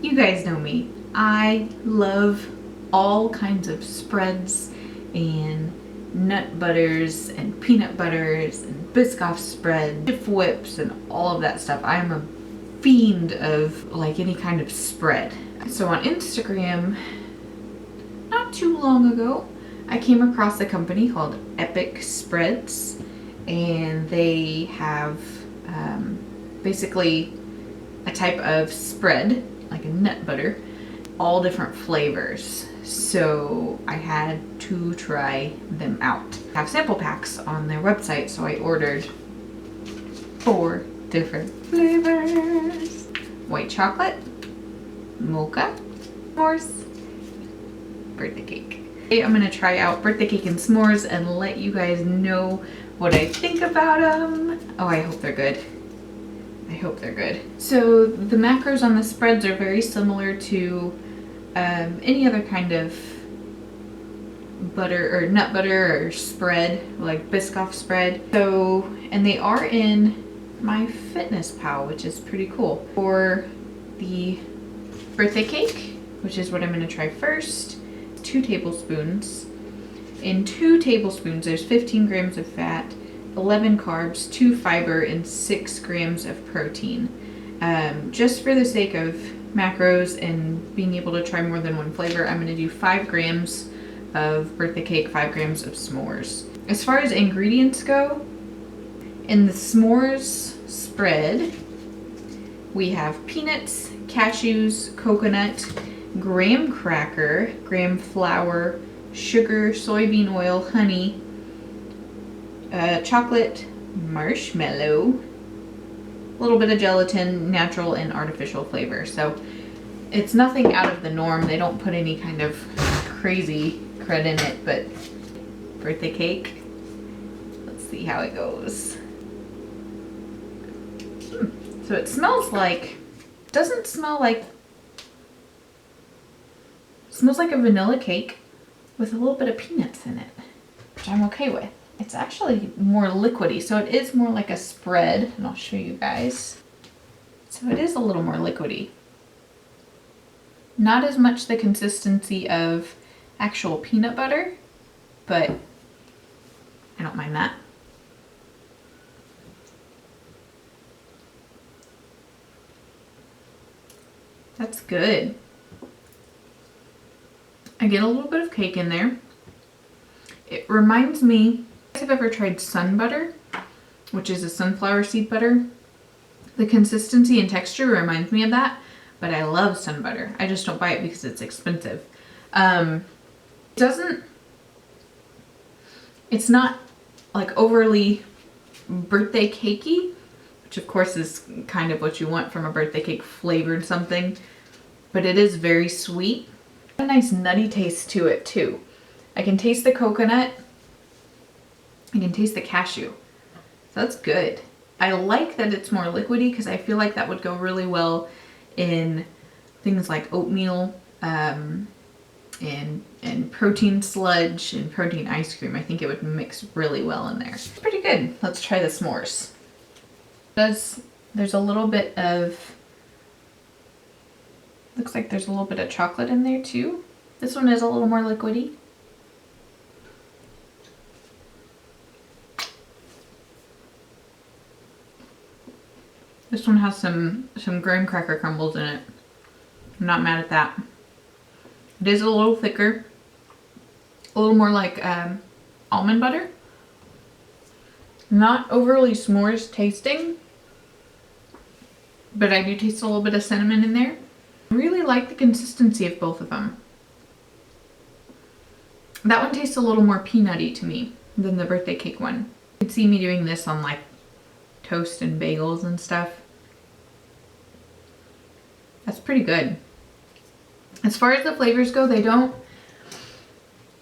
You guys know me. I love all kinds of spreads and nut butters and peanut butters and Biscoff spread, Jif whips and all of that stuff. I am a fiend of like any kind of spread. So on Instagram, not too long ago, I came across a company called Epic Spreads, and they have basically a type of spread, like a nut butter, all different flavors. So I had to try them out. They have sample packs on their website, so I ordered 4 different flavors. White chocolate, mocha, s'mores, birthday cake. I'm gonna try out birthday cake and s'mores and let you guys know what I think about them. Oh, I hope they're good. I hope they're good. So the macros on the spreads are very similar to any other kind of butter or nut butter or spread, like Biscoff spread. So, and they are in my Fitness Pal, which is pretty cool. For the birthday cake, which is what I'm gonna try first, 2 tablespoons. In 2 tablespoons, there's 15 grams of fat, 11 carbs, 2 fiber, and 6 grams of protein. Just for the sake of macros and being able to try more than one flavor, I'm gonna do 5 grams of birthday cake, 5 grams of s'mores. As far as ingredients go, in the s'mores spread, we have peanuts, cashews, coconut, graham cracker, graham flour, sugar, soybean oil, honey, chocolate, marshmallow, a little bit of gelatin, natural and artificial flavor. So it's nothing out of the norm. They don't put any kind of crazy crud in it, but birthday cake, let's see how it goes. So it smells like, doesn't smell like, smells like a vanilla cake with a little bit of peanuts in it, which I'm okay with. It's actually more liquidy, so it is more like a spread, and I'll show you guys. So it is a little more liquidy. Not as much the consistency of actual peanut butter, but I don't mind that. That's good. I get a little bit of cake in there. It reminds me, if you've ever tried sun butter, which is a sunflower seed butter, the consistency and texture reminds me of that, but I love sun butter. I just don't buy it because it's expensive. It's not like overly birthday cakey, which of course is kind of what you want from a birthday cake flavored something, but it is very sweet. A nice nutty taste to it too. I can taste the coconut. I can taste the cashew. So that's good. I like that it's more liquidy because I feel like that would go really well in things like oatmeal and protein sludge and protein ice cream. I think it would mix really well in there. It's pretty good. Let's try the s'mores. There's a little bit of, looks like there's a little bit of chocolate in there too. This one is a little more liquidy. This one has some graham cracker crumbles in it. I'm not mad at that. It is a little thicker, a little more like almond butter. Not overly s'mores tasting, but I do taste a little bit of cinnamon in there. I really like the consistency of both of them. That one tastes a little more peanutty to me than the birthday cake one. You can see me doing this on like toast and bagels and stuff. That's pretty good. As far as the flavors go,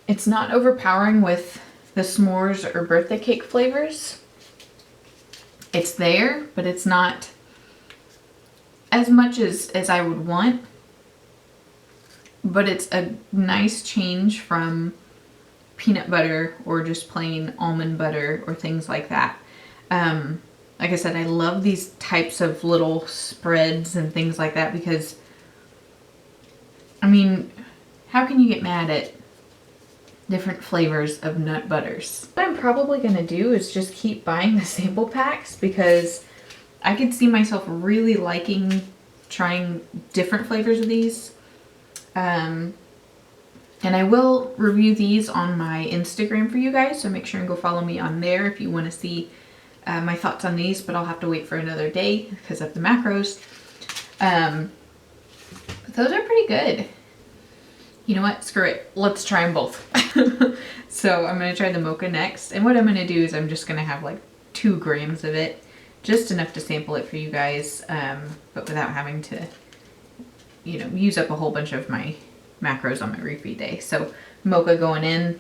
it's not overpowering with the s'mores or birthday cake flavors. It's there, but it's not as much as I would want. But it's a nice change from peanut butter or just plain almond butter or things like that. Like I said, I love these types of little spreads and things like that because I mean, how can you get mad at different flavors of nut butters? What I'm probably gonna do is just keep buying the sample packs, because I could see myself really liking trying different flavors of these. And I will review these on my Instagram for you guys, so make sure and go follow me on there if you want to see my thoughts on these, but I'll have to wait for another day because of the macros. But those are pretty good. You know what? Screw it. Let's try them both. So I'm going to try the Mocha next. And what I'm going to do is I'm just going to have like 2 grams of it. Just enough to sample it for you guys. But without having to, you know, use up a whole bunch of my macros on my refeed day. So Mocha going in.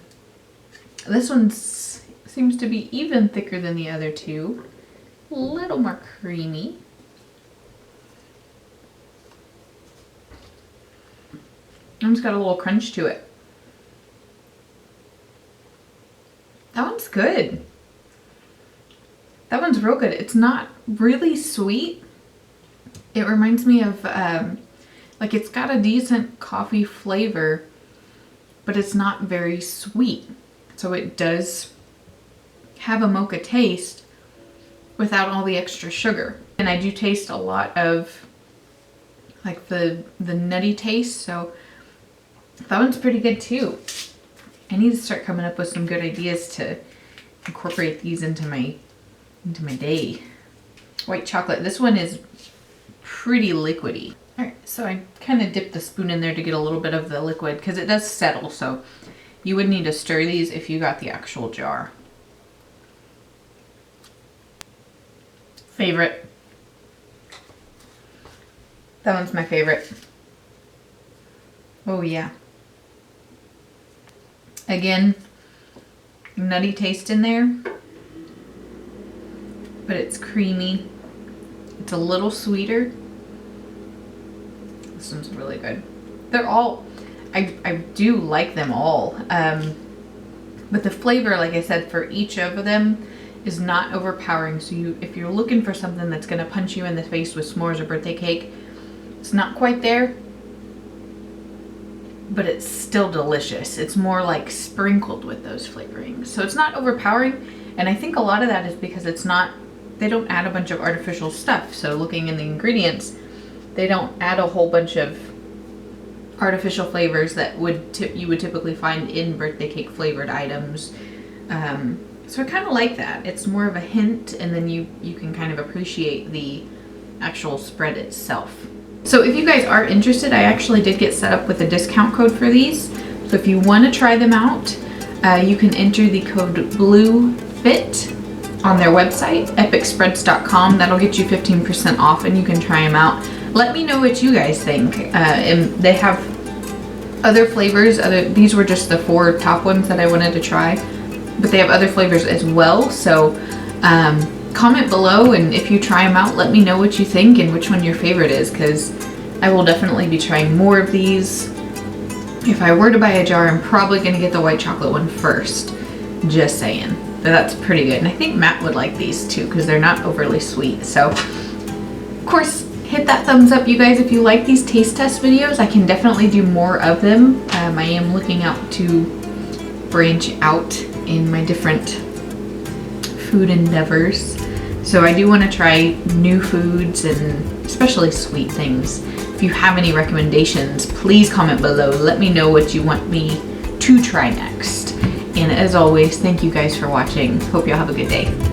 This one seems to be even thicker than the other two. A little more creamy. And it's got a little crunch to it. That one's good. That one's real good. It's not really sweet. It reminds me of, like, it's got a decent coffee flavor, but it's not very sweet. So it does have a mocha taste without all the extra sugar. And I do taste a lot of, like, the nutty taste, so that one's pretty good too. I need to start coming up with some good ideas to incorporate these into my day. White chocolate. This one is pretty liquidy. Alright, so I kind of dipped the spoon in there to get a little bit of the liquid because it does settle, so you would need to stir these if you got the actual jar. Favorite. That one's my favorite. Oh yeah. Again, nutty taste in there, but it's creamy. It's a little sweeter. This one's really good. They're all, I do like them all, but the flavor, like I said, for each of them is not overpowering. So if you're looking for something that's gonna punch you in the face with s'mores or birthday cake, it's not quite there, but it's still delicious. It's more like sprinkled with those flavorings. So it's not overpowering, and I think a lot of that is because it's not, they don't add a bunch of artificial stuff. So looking in the ingredients, they don't add a whole bunch of artificial flavors that you would typically find in birthday cake flavored items. So I kind of like that. It's more of a hint, and then you can kind of appreciate the actual spread itself. So if you guys are interested, I actually did get set up with a discount code for these. So if you want to try them out, you can enter the code BlueFit on their website, epicspreads.com. That'll get you 15% off, and you can try them out. Let me know what you guys think. And they have other flavors. These were just the 4 top ones that I wanted to try, but they have other flavors as well. So comment below, and if you try them out, let me know what you think and which one your favorite is, because I will definitely be trying more of these. If I were to buy a jar, I'm probably going to get the white chocolate one first. Just saying. But that's pretty good. And I think Matt would like these too, because they're not overly sweet. So, of course, hit that thumbs up, you guys, if you like these taste test videos. I can definitely do more of them. I am looking out to branch out in my different food endeavors. So I do want to try new foods, and especially sweet things. If you have any recommendations, please comment below. Let me know what you want me to try next. And as always, thank you guys for watching. Hope y'all have a good day.